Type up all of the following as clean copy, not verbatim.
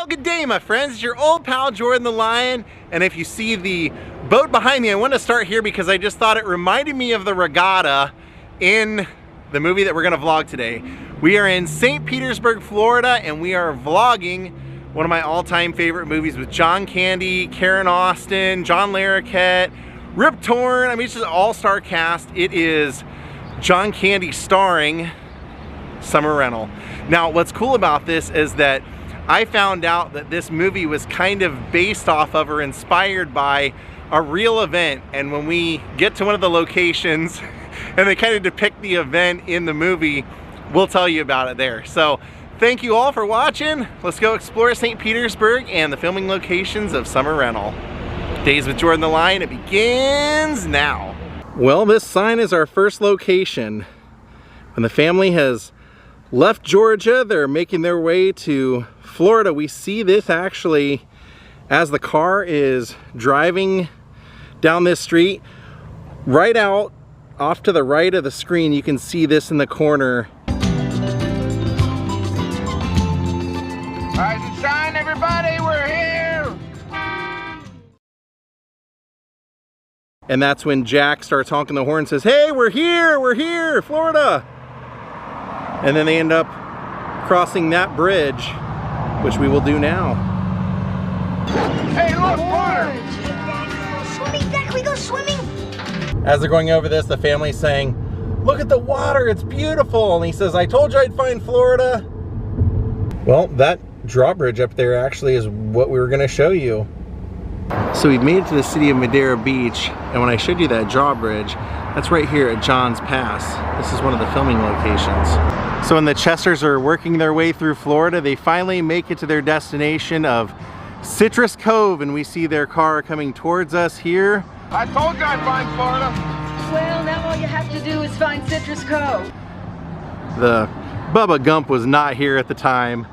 Good day, my friends. It's your old pal Jordan the Lion, and if you see the boat behind me, I want to start here because I just thought it reminded me of the regatta in the movie that we're going to vlog today. We are in St. Petersburg, Florida, and we are vlogging one of my all-time favorite movies with John Candy, Karen Austin, John Larroquette, Rip Torn. I mean, it's just an all-star cast. It is John Candy starring Summer Rental. Now, what's cool about this is that I found out that this movie was kind of based off of or inspired by a real event, and when we get to one of the locations and they kind of depict the event in the movie, we'll tell you about it there. So thank you all for watching. Let's go explore St. Petersburg and the filming locations of Summer Rental. Daze with Jordan the Lion, it begins now. Well, this sign is our first location. When the family has left Georgia, they're making their way to Florida. We see this actually as the car is driving down this street. Right out off to the right of the screen, you can see this in the corner. Rise and shine, everybody, we're here! And that's when Jack starts honking the horn and says, hey, we're here, Florida! And then they end up crossing that bridge, which we will do now. Hey, look, water! Swimming, Dad, can we go swimming? As they're going over this, the family's saying, look at the water, it's beautiful. And he says, I told you I'd find Florida. Well, that drawbridge up there actually is what we were gonna show you. So we've made it to the city of Madeira Beach, and when I showed you that drawbridge, that's right here at John's Pass. This is one of the filming locations. So when the Chesters are working their way through Florida, they finally make it to their destination of Citrus Cove, and we see their car coming towards us here. I told you I'd find Florida. Well, now all you have to do is find Citrus Cove. The Bubba Gump was not here at the time,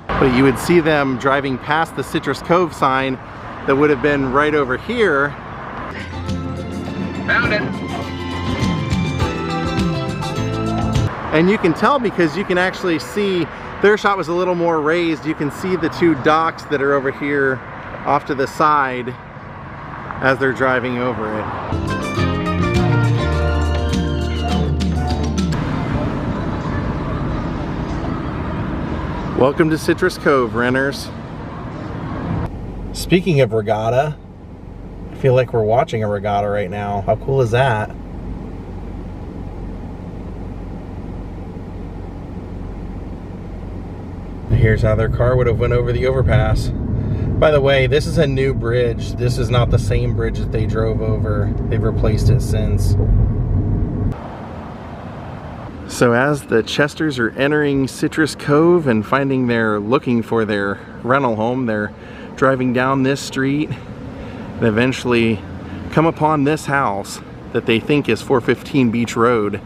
but you would see them driving past the Citrus Cove sign that would have been right over here. Found it. And you can tell because you can actually see their shot was a little more raised. You can see the two docks that are over here off to the side as they're driving over it. Welcome to Citrus Cove, renters. Speaking of regatta, I feel like we're watching a regatta right now. How cool is that? Here's how their car would have went over the overpass. By the way, this is a new bridge. This is not the same bridge that they drove over. They've replaced it since. So as the Chesters are entering Citrus Cove and looking for their rental home, they're driving down this street and eventually come upon this house that they think is 415 Beach Road.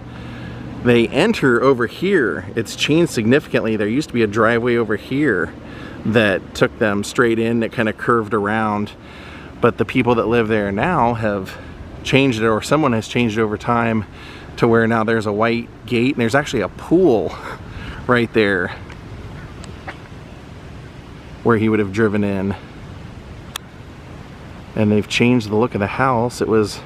They enter over here. It's changed significantly. There used to be a driveway over here that took them straight in, that kind of curved around, but the people that live there now have changed it, or someone has changed it over time to where now there's a white gate and there's actually a pool right there where he would have driven in. And they've changed the look of the house. It was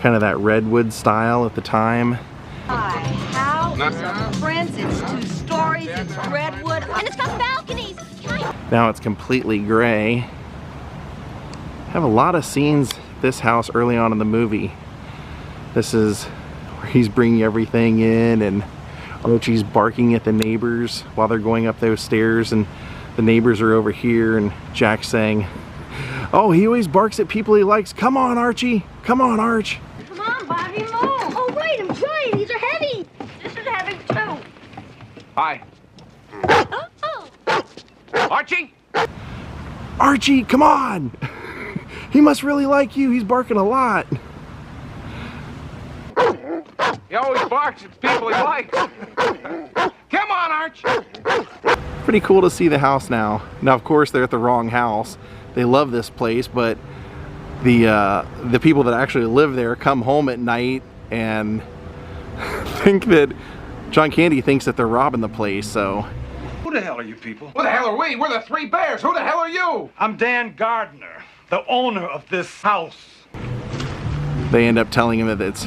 kind of that redwood style at the time. House, friends, it's 2 stories, it's redwood, And it's got balconies. Now it's completely gray. Have a lot of scenes this house early on in the movie. This is where he's bringing everything in, and Archie's barking at the neighbors while they're going up those stairs, and the neighbors are over here, and Jack's saying, oh, he always barks at people he likes. Come on, Archie. Come on, Arch. Come on, Bobby, move. Oh, wait, I'm trying. These are heavy. This is heavy, too. Hi. Oh. Archie? Archie, come on. He must really like you. He's barking a lot. He always barks at people he likes. Come on, Arch. Pretty cool to see the house now. Now, of course, they're at the wrong house. They love this place, but the people that actually live there come home at night and think that John Candy thinks that they're robbing the place, so. Who the hell are you people? Who the hell are we? We're the Three Bears. Who the hell are you? I'm Dan Gardner, the owner of this house. They end up telling him that it's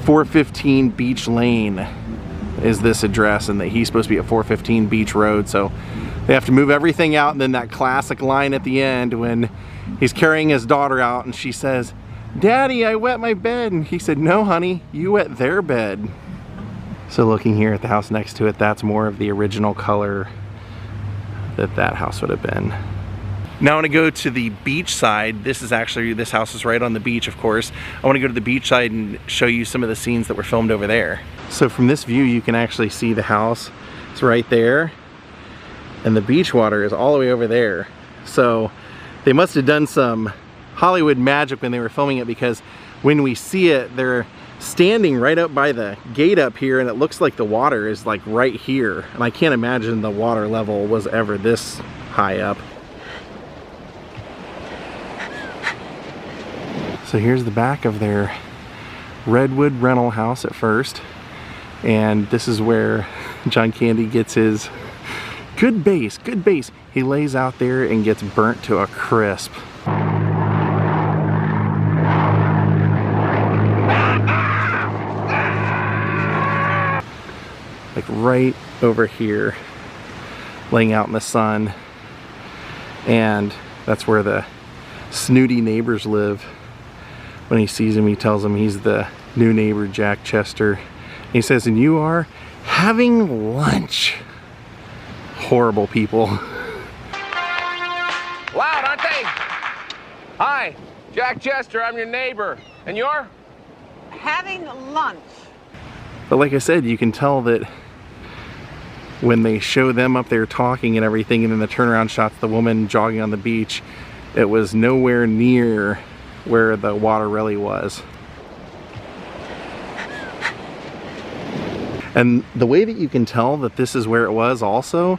415 Beach Lane is this address and that he's supposed to be at 415 Beach Road, so they have to move everything out. And then that classic line at the end when he's carrying his daughter out and she says, "Daddy, I wet my bed." And he said, "No, honey, you wet their bed." So looking here at the house next to it, that's more of the original color that house would have been. Now I want to go to the beach side. This house is right on the beach, of course. I want to go to the beach side and show you some of the scenes that were filmed over there. So from this view, you can actually see the house. It's right there. And the beach water is all the way over there. So they must have done some Hollywood magic when they were filming it, because when we see it, they're standing right up by the gate up here and it looks like the water is like right here. And I can't imagine the water level was ever this high up. So here's the back of their redwood rental house at first. And this is where John Candy gets his good base. He lays out there and gets burnt to a crisp. Like right over here, laying out in the sun. And that's where the snooty neighbors live. When he sees him, he tells him he's the new neighbor, Jack Chester. He says, "And you are having lunch." Horrible people. Loud, aren't they? Hi, Jack Chester, I'm your neighbor. And you're? Having lunch. But like I said, you can tell that when they show them up there talking and everything, and then the turnaround shots, the woman jogging on the beach, it was nowhere near where the water really was. And the way that you can tell that this is where it was also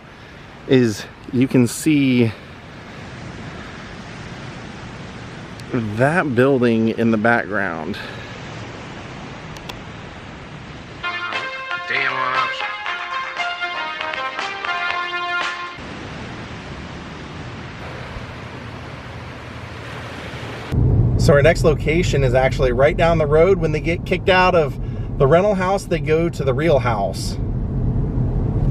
is you can see that building in the background. Damn on us. So our next location is actually right down the road. When they get kicked out of the rental house, they go to the real house.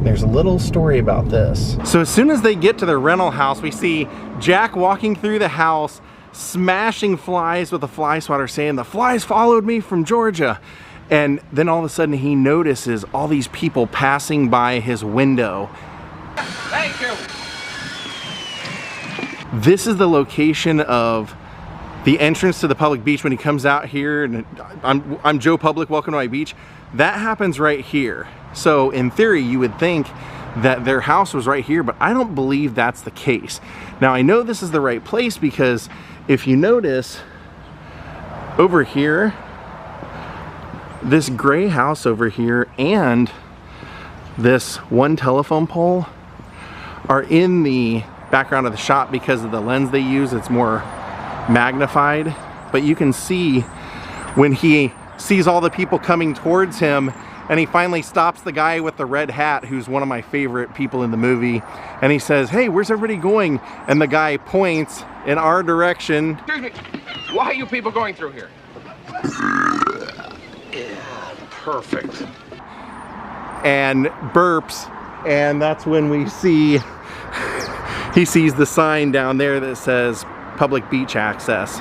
There's a little story about this. So as soon as they get to the rental house, we see Jack walking through the house, smashing flies with a fly swatter, saying, "The flies followed me from Georgia." And then all of a sudden he notices all these people passing by his window. Thank you. This is the location of the entrance to the public beach when he comes out here, and I'm Joe Public, welcome to my beach. That happens right here. So in theory, you would think that their house was right here, but I don't believe that's the case. Now I know this is the right place because if you notice over here, this gray house over here and this one telephone pole are in the background of the shot because of the lens they use. It's more magnified, but you can see when he sees all the people coming towards him and he finally stops the guy with the red hat, who's one of my favorite people in the movie, and he says, "Hey, where's everybody going?" And the guy points in our direction. Excuse me. Why are you people going through here? Yeah, perfect. And burps, and that's when we see he sees the sign down there that says public beach access.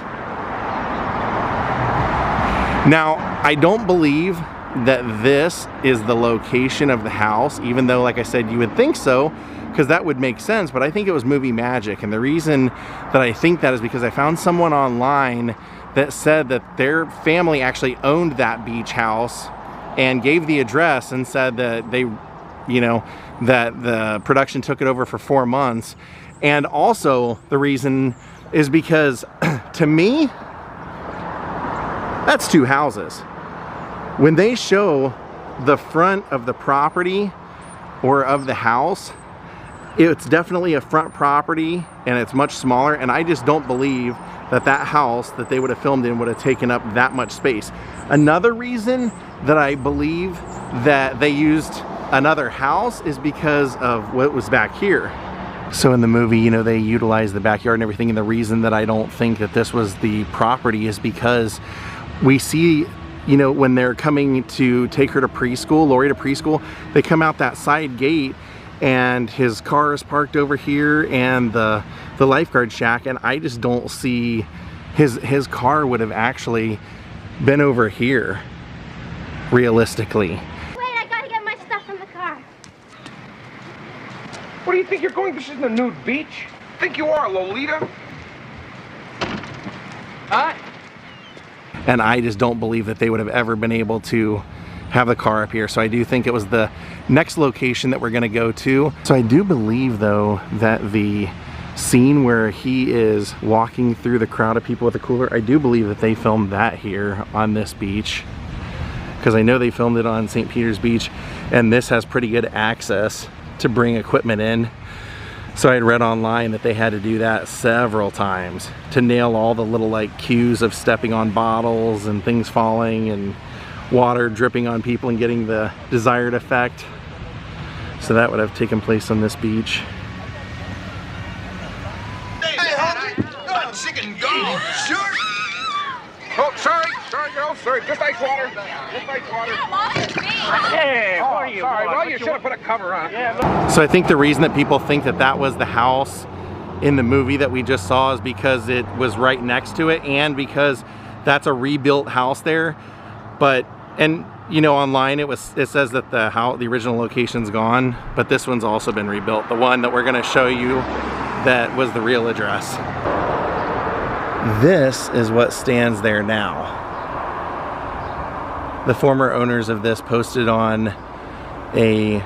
Now, I don't believe that this is the location of the house, even though, like I said, you would think so, because that would make sense, but I think it was movie magic. And the reason that I think that is because I found someone online that said that their family actually owned that beach house and gave the address and said that they, you know, that the production took it over for 4 months. And also the reason is because to me, that's 2 houses. When they show the front of the property or of the house, it's definitely a front property and it's much smaller, and I just don't believe that that house that they would have filmed in would have taken up that much space. Another reason that I believe that they used another house is because of what was back here. So in the movie, you know, they utilized the backyard and everything, and the reason that I don't think that this was the property is because we see, you know, when they're coming to take her to preschool, Lori to preschool, they come out that side gate and his car is parked over here and the lifeguard shack, and I just don't see his car would have actually been over here, realistically. Wait, I gotta get my stuff from the car. What do you think you're going? This isn't a nude beach. Think you are, Lolita? Huh? And I just don't believe that they would have ever been able to have the car up here. So I do think it was the next location that we're gonna go to. So I do believe though that the scene where he is walking through the crowd of people with a cooler, I do believe that they filmed that here on this beach, because I know they filmed it on St. Peter's Beach, and this has pretty good access to bring equipment in. So I had read online that they had to do that several times to nail all the little like cues of stepping on bottles and things falling and water dripping on people and getting the desired effect. So that would have taken place on this beach. Chicken go, sure. Oh, sorry, girl, sorry. Just ice water. Just ice water. Hey, Oh, what do you sorry. want? Well, you should have put a cover on. Yeah, So I think the reason that people think that that was the house in the movie that we just saw is because it was right next to it, and because that's a rebuilt house there. But, and you know, online it says that the original location's gone, but this one's also been rebuilt. The one that we're gonna show you that was the real address. This is what stands there now. The former owners of this posted on a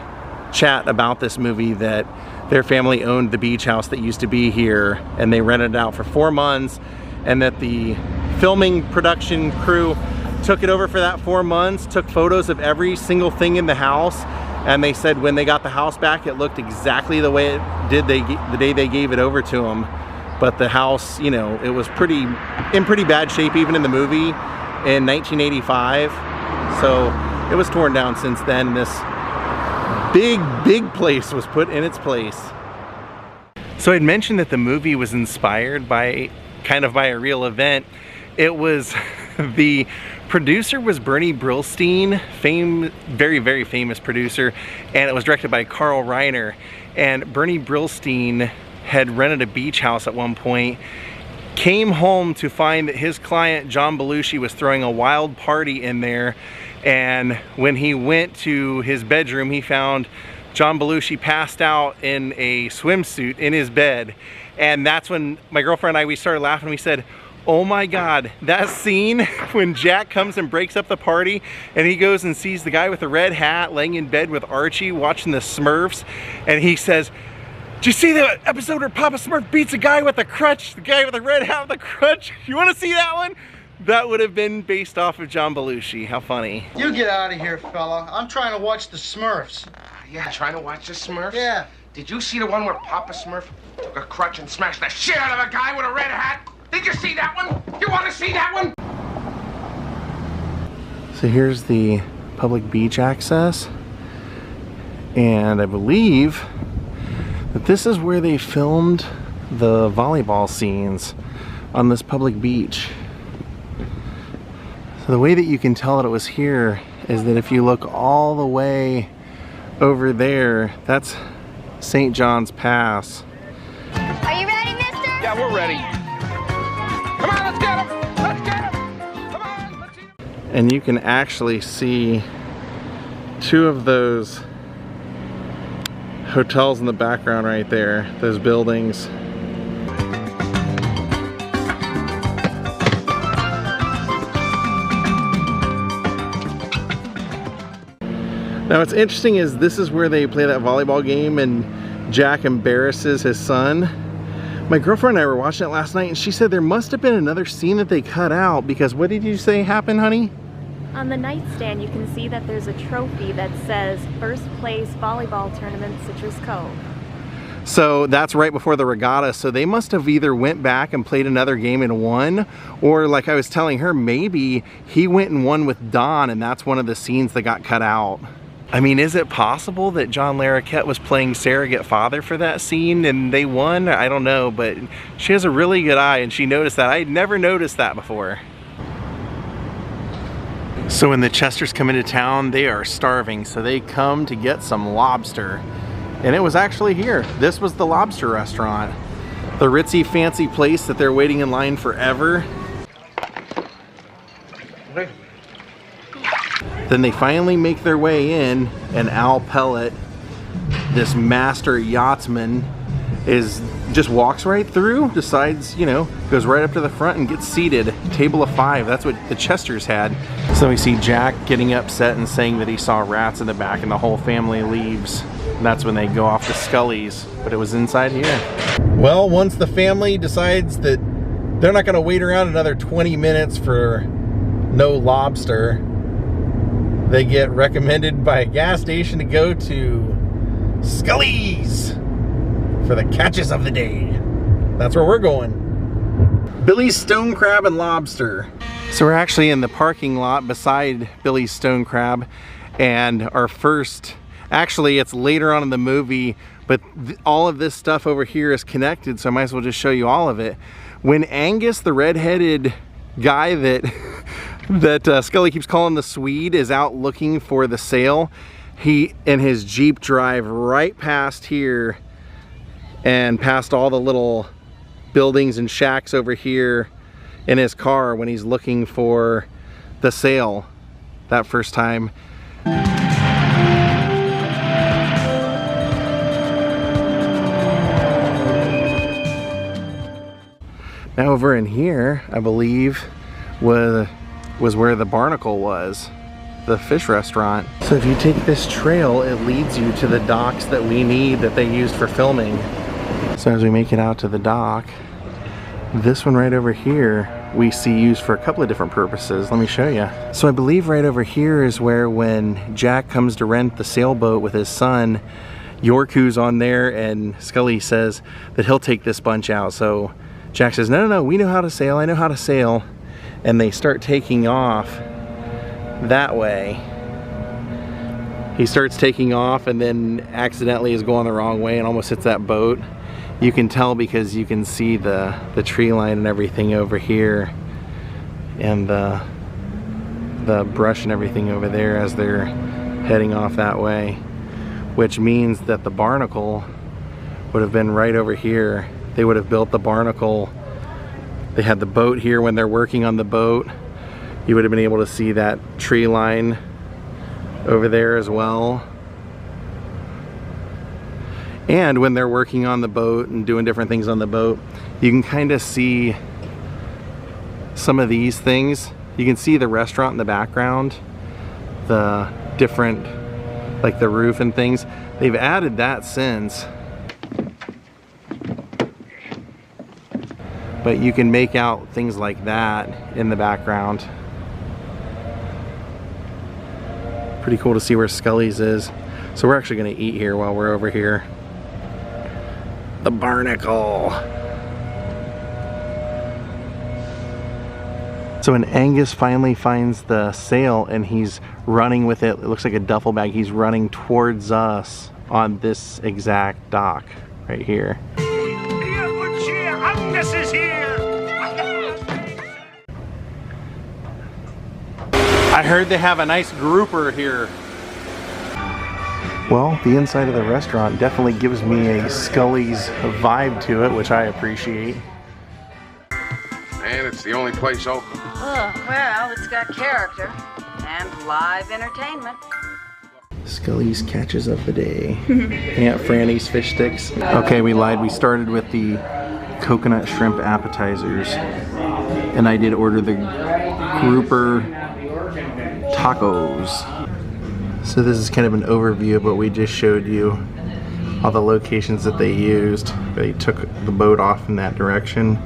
chat about this movie that their family owned the beach house that used to be here, and they rented it out for 4 months, and that the filming production crew took it over for that 4 months, took photos of every single thing in the house, and they said when they got the house back it looked exactly the way it did the day they gave it over to them. But the house, you know, it was in pretty bad shape even in the movie in 1985. So it was torn down since then. This big place was put in its place. So I'd mentioned that the movie was inspired by a real event. It was, the producer was Bernie Brillstein, very famous producer, and it was directed by Carl Reiner. And Bernie Brillstein had rented a beach house at one point, came home to find that his client John Belushi was throwing a wild party in there, and when he went to his bedroom he found John Belushi passed out in a swimsuit in his bed. And that's when my girlfriend and I, we started laughing. We said, oh my God, that scene when Jack comes and breaks up the party and he goes and sees the guy with the red hat laying in bed with Archie watching the Smurfs, and he says, did you see the episode where Papa Smurf beats a guy with a crutch, the guy with the red hat with a crutch? You want to see that one? That would have been based off of John Belushi. How funny. You get out of here, fella. I'm trying to watch the Smurfs. Yeah, trying to watch the Smurfs? Yeah. Did you see the one where Papa Smurf took a crutch and smashed the shit out of a guy with a red hat? Did you see that one? You want to see that one? So here's the public beach access. And I believe that this is where they filmed the volleyball scenes on this public beach. So the way that you can tell that it was here is that if you look all the way over there, that's St. John's Pass. Are you ready, mister? Yeah, we're ready. Come on, let's get him! Let's get him! Come on, let's see him! And you can actually see two of those hotels in the background right there, those buildings. Now what's interesting is this is where they play that volleyball game and Jack embarrasses his son. My girlfriend and I were watching it last night and she said there must have been another scene that they cut out, because what did you say happened, honey? On the nightstand, you can see that there's a trophy that says First Place Volleyball Tournament, Citrus Cove. So that's right before the regatta, so they must have either went back and played another game and won, or like I was telling her, maybe he went and won with Don and that's one of the scenes that got cut out. I mean, is it possible that John Larroquette was playing surrogate father for that scene and they won? I don't know, but she has a really good eye and she noticed that. I had never noticed that before. So when the Chesters come into town, they are starving, so they come to get some lobster. And it was actually here. This was the lobster restaurant. The ritzy fancy place that they're waiting in line forever. Then they finally make their way in, and Al Pellet, this master yachtsman, just walks right through, decides, you know, goes right up to the front and gets seated. Table of 5, that's what the Chesters had. So we see Jack getting upset and saying that he saw rats in the back and the whole family leaves. And that's when they go off to Scully's, but it was inside here. Well, once the family decides that they're not gonna wait around another 20 minutes for no lobster, they get recommended by a gas station to go to Scully's for the catches of the day. That's where we're going. Billy's Stone Crab and Lobster. So we're actually in the parking lot beside Billy's Stone Crab, and our first, actually it's later on in the movie, but all of this stuff over here is connected, so I might as well just show you all of it. When Angus, the redheaded guy that Scully keeps calling the Swede, is out looking for the sale, he and his Jeep drive right past here and past all the little buildings and shacks over here in his car when he's looking for the sale that first time. Now over in here, I believe, was where the Barnacle was, the fish restaurant. So if you take this trail, it leads you to the docks that we need, that they used for filming. So as we make it out to the dock, this one right over here we see used for a couple of different purposes. Let me show you. So I believe right over here is where, when Jack comes to rent the sailboat with his son, Yorku's on there, and Scully says that he'll take this bunch out. So Jack says, no, no, no, we know how to sail, I know how to sail. And they start taking off that way. He starts taking off and then accidentally is going the wrong way and almost hits that boat. You can tell because you can see the tree line and everything over here, and the brush and everything over there as they're heading off that way, which means that the Barnacle would have been right over here. They would have built the Barnacle. They had the boat here when they're working on the boat. You would have been able to see that tree line over there as well. And when they're working on the boat and doing different things on the boat, you can kind of see some of these things. You can see the restaurant in the background, the different, like the roof and things. They've added that since. But you can make out things like that in the background. Pretty cool to see where Scully's is. So we're actually gonna eat here while we're over here. The Barnacle. So when Angus finally finds the sail and he's running with it, it looks like a duffel bag, he's running towards us on this exact dock right here. Angus is here! I heard they have a nice grouper here. Well, the inside of the restaurant definitely gives me a Scully's vibe to it, which I appreciate. And it's the only place open. Oh, well, it's got character and live entertainment. Scully's catches of the day. Aunt Franny's fish sticks. Okay, we lied. We started with the coconut shrimp appetizers, and I did order the grouper tacos. So this is kind of an overview of what we just showed you, all the locations that they used. They took the boat off in that direction.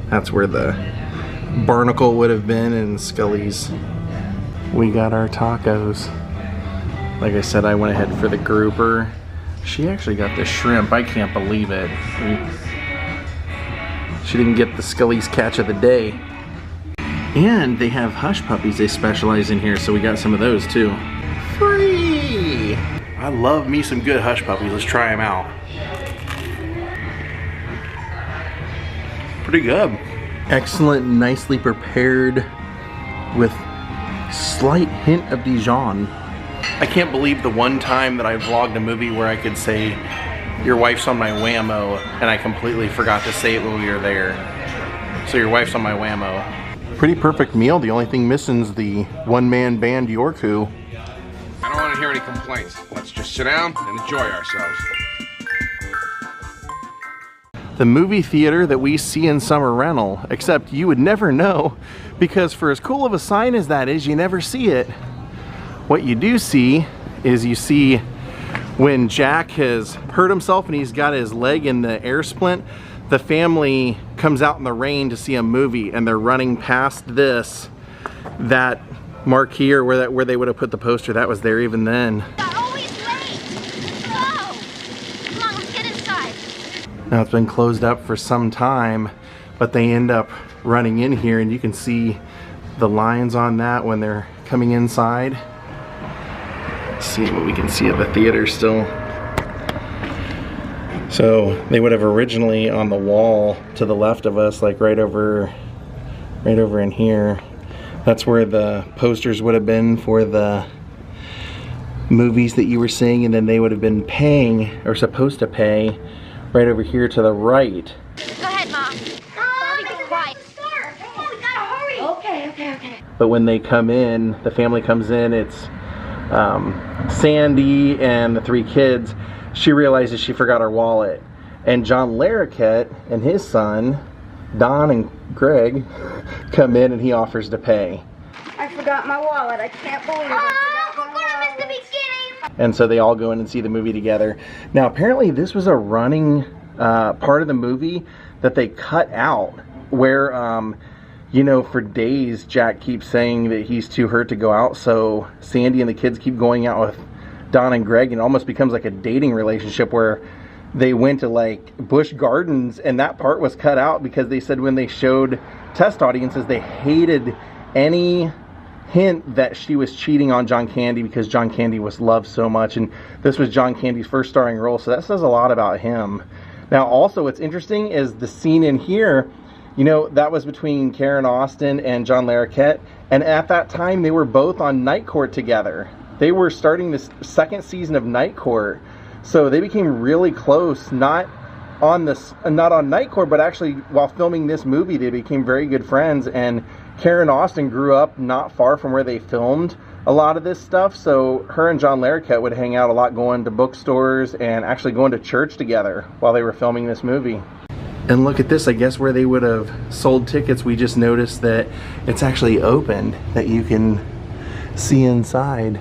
That's where the Barnacle would have been and Scully's. We got our tacos. Like I said, I went ahead for the grouper. She actually got the shrimp. I can't believe it. She didn't get the Scully's catch of the day. And they have hush puppies they specialize in here, so we got some of those too. Free! I love me some good hush puppies. Let's try them out. Pretty good. Excellent, nicely prepared with slight hint of Dijon. I can't believe the one time that I vlogged a movie where I could say, your wife's on my whammo, and I completely forgot to say it when we were there. So your wife's on my whammo. Pretty perfect meal. The only thing missing is the one-man band Yorku. I don't want to hear any complaints. Let's just sit down and enjoy ourselves. The movie theater that we see in summer rental, except you would never know, because for as cool of a sign as that is, you never see it. What you do see is you see when Jack has hurt himself and he's got his leg in the air splint, the family comes out in the rain to see a movie and they're running past this, that marquee or where they would have put the poster, that was there even then. Always late. Let's go. Come on, let's get inside. Now it's been closed up for some time, but they end up running in here and you can see the lines on that when they're coming inside. Let's see what we can see of the theater still. So they would have originally on the wall to the left of us, like right over in here. That's where the posters would have been for the movies that you were seeing, and then they would have been paying, or supposed to pay, right over here to the right. Go ahead, Mom. Bobby, be quiet. Come on, we gotta hurry. Okay. But when they come in, the family comes in, it's Sandy and the three kids. She realizes she forgot her wallet. And John Larroquette and his son, Don and Greg, come in and he offers to pay. I forgot my wallet. I can't believe it. Oh, of course, I missed the beginning. And so they all go in and see the movie together. Now apparently this was a running part of the movie that they cut out where, you know, for days Jack keeps saying that he's too hurt to go out, so Sandy and the kids keep going out with Don and Greg, and it almost becomes like a dating relationship where they went to like Busch Gardens, and that part was cut out because they said when they showed test audiences they hated any hint that she was cheating on John Candy because John Candy was loved so much, and this was John Candy's first starring role, so that says a lot about him. Now also what's interesting is the scene in here, you know, that was between Karen Austin and John Larroquette, and at that time they were both on Night Court together. They were starting this second season of Night Court, so they became really close. Not on Night Court, but actually while filming this movie, they became very good friends. And Karen Austin grew up not far from where they filmed a lot of this stuff, so her and John Larroquette would hang out a lot, going to bookstores and actually going to church together while they were filming this movie. And look at this, I guess where they would have sold tickets, we just noticed that it's actually opened, that you can see inside.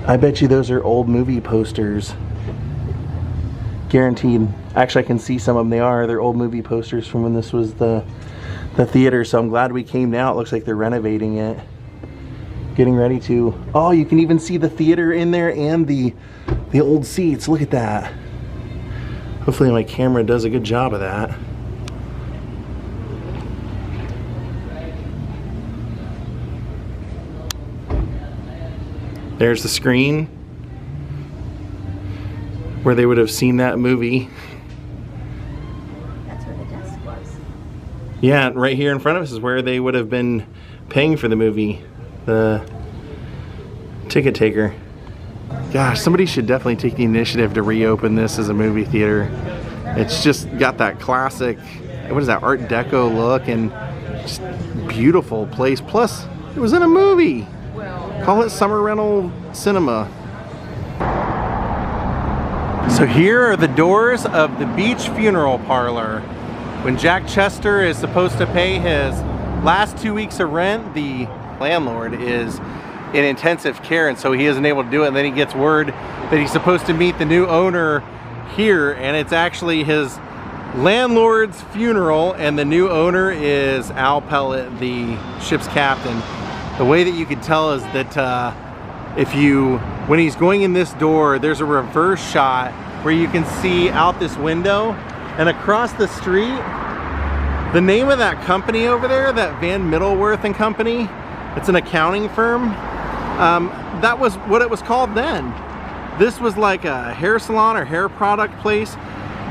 I bet you those are old movie posters. Guaranteed. Actually, I can see some of them. They're old movie posters from when this was the theater, so I'm glad we came now. It looks like they're renovating it. Getting ready to... Oh, you can even see the theater in there and the old seats. Look at that. Hopefully my camera does a good job of that. There's the screen where they would have seen that movie. That's where the desk was. Yeah, right here in front of us is where they would have been paying for the movie. The ticket taker. Gosh, somebody should definitely take the initiative to reopen this as a movie theater. It's just got that classic, what is that, Art Deco look, and just beautiful place. Plus, it was in a movie. Call it summer rental cinema. So here are the doors of the Beach Funeral Parlor. When Jack Chester is supposed to pay his last 2 weeks of rent, the landlord is in intensive care, and so he isn't able to do it, and then he gets word that he's supposed to meet the new owner here, and it's actually his landlord's funeral, and the new owner is Al Pellet, the ship's captain. The way that you can tell is that when he's going in this door, there's a reverse shot where you can see out this window and across the street, the name of that company over there, that Van Middleworth and Company, it's an accounting firm. That was what it was called then. This was like a hair salon or hair product place,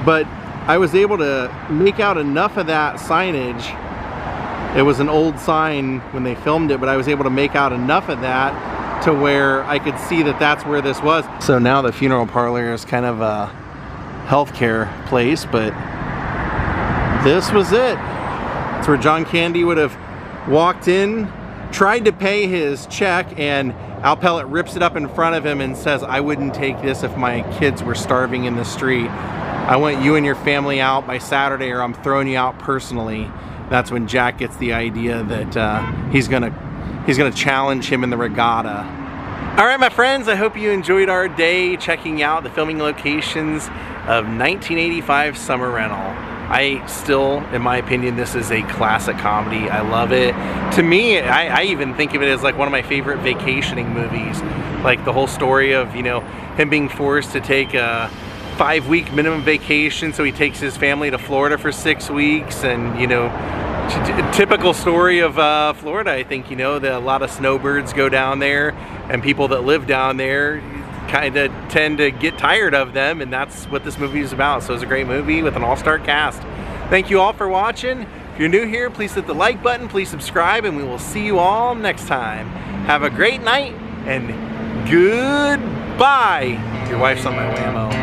but I was able to make out enough of that signage. It was an old sign when they filmed it, but I was able to make out enough of that to where I could see that that's where this was. So now the funeral parlor is kind of a healthcare place, but this was it. It's where John Candy would have walked in, tried to pay his check, and Al Pellet rips it up in front of him and says, "I wouldn't take this if my kids were starving in the street. I want you and your family out by Saturday or I'm throwing you out personally." That's when Jack gets the idea that he's gonna challenge him in the regatta. All right, my friends, I hope you enjoyed our day checking out the filming locations of 1985 Summer Rental. I still, in my opinion, this is a classic comedy. I love it. To me, I even think of it as like one of my favorite vacationing movies. Like the whole story of, you know, him being forced to take a 5-week minimum vacation, so he takes his family to Florida for 6 weeks, and you know, typical story of Florida. I think, you know, that a lot of snowbirds go down there, and people that live down there kind of tend to get tired of them, and that's what this movie is about. So it's a great movie with an all-star cast. Thank you all for watching. If you're new here, please hit the like button, please subscribe, and we will see you all next time. Have a great night and goodbye. Your wife's on my whammo.